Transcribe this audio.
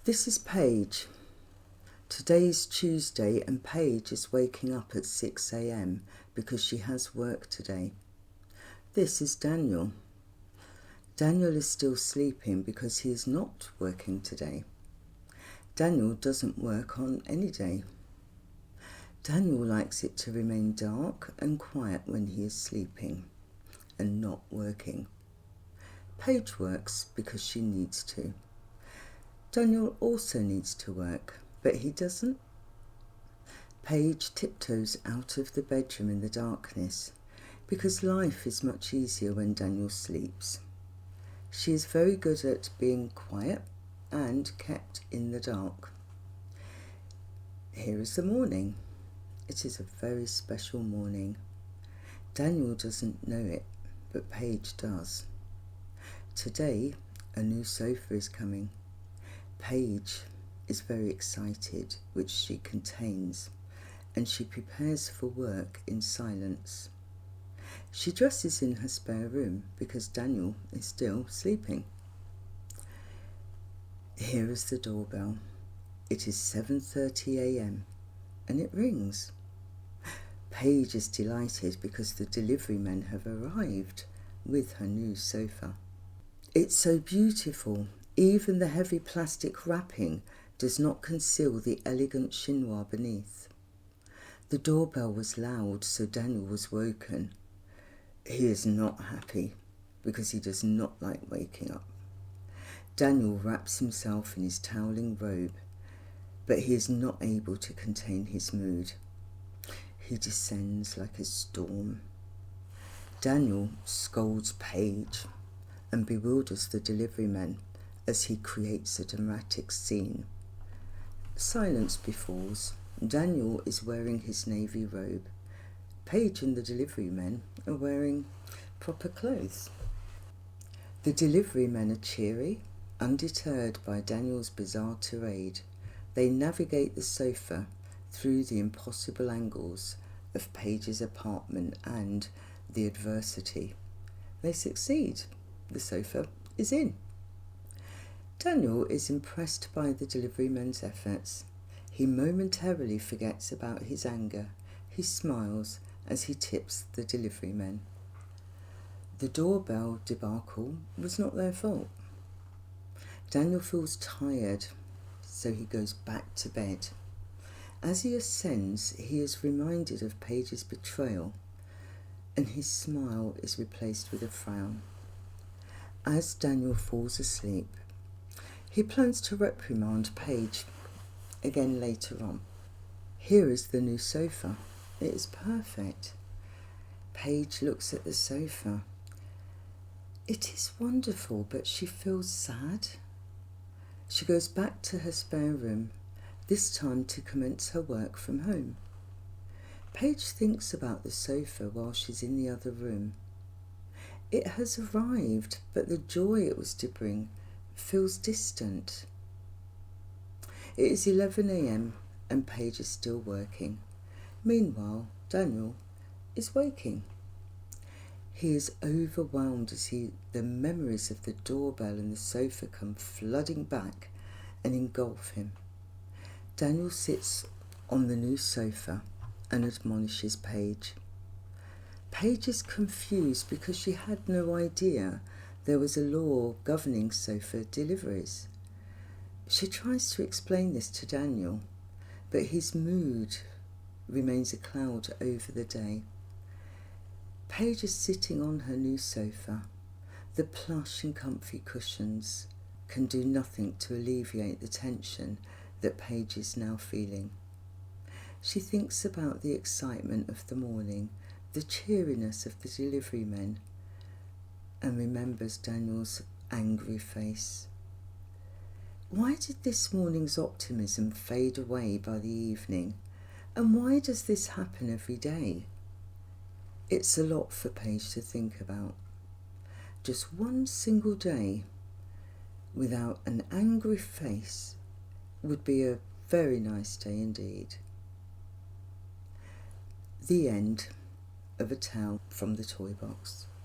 This is Paige. Today's Tuesday and Paige is waking up at 6 a.m. because she has work today. This is Daniel. Daniel is still sleeping because he is not working today. Daniel doesn't work on any day. Daniel likes it to remain dark and quiet when he is sleeping and not working. Paige works because she needs to. Daniel also needs to work, but he doesn't. Paige tiptoes out of the bedroom in the darkness because life is much easier when Daniel sleeps. She is very good at being quiet and kept in the dark. Here is the morning. It is a very special morning. Daniel doesn't know it, but Paige does. Today, a new sofa is coming. Paige is very excited, which she contains, and she prepares for work in silence. She dresses in her spare room because Daniel is still sleeping. Here is the doorbell. It is 7:30 a.m. and it rings. Paige is delighted because the delivery men have arrived with her new sofa. It's so beautiful. Even the heavy plastic wrapping does not conceal the elegant chinois beneath. The doorbell was loud, so Daniel was woken. He is not happy because he does not like waking up. Daniel wraps himself in his toweling robe, but he is not able to contain his mood. He descends like a storm. Daniel scolds Paige and bewilders the delivery men as he creates a dramatic scene. Silence befalls. Daniel is wearing his navy robe. Paige and the delivery men are wearing proper clothes. The delivery men are cheery, undeterred by Daniel's bizarre tirade. They navigate the sofa through the impossible angles of Paige's apartment and the adversity. They succeed. The sofa is in. Daniel is impressed by the delivery men's efforts. He momentarily forgets about his anger. He smiles as he tips the delivery men. The doorbell debacle was not their fault. Daniel feels tired, so he goes back to bed. As he ascends, he is reminded of Paige's betrayal, and his smile is replaced with a frown. As Daniel falls asleep, he plans to reprimand Paige again later on. Here is the new sofa. It is perfect. Paige looks at the sofa. It is wonderful, but she feels sad. She goes back to her spare room, this time to commence her work from home. Paige thinks about the sofa while she's in the other room. It has arrived, but the joy it was to bring feels distant. It is 11 a.m. and Paige is still working. Meanwhile, Daniel is waking. He is overwhelmed as the memories of the doorbell and the sofa come flooding back and engulf him. Daniel sits on the new sofa and admonishes Paige. Paige is confused because she had no idea there was a law governing sofa deliveries. She tries to explain this to Daniel, but his mood remains a cloud over the day. Paige is sitting on her new sofa. The plush and comfy cushions can do nothing to alleviate the tension that Paige is now feeling. She thinks about the excitement of the morning, the cheeriness of the delivery men, and remembers Daniel's angry face. Why did this morning's optimism fade away by the evening? And why does this happen every day? It's a lot for Paige to think about. Just one single day without an angry face would be a very nice day indeed. The end of A Tale from the Toy Box.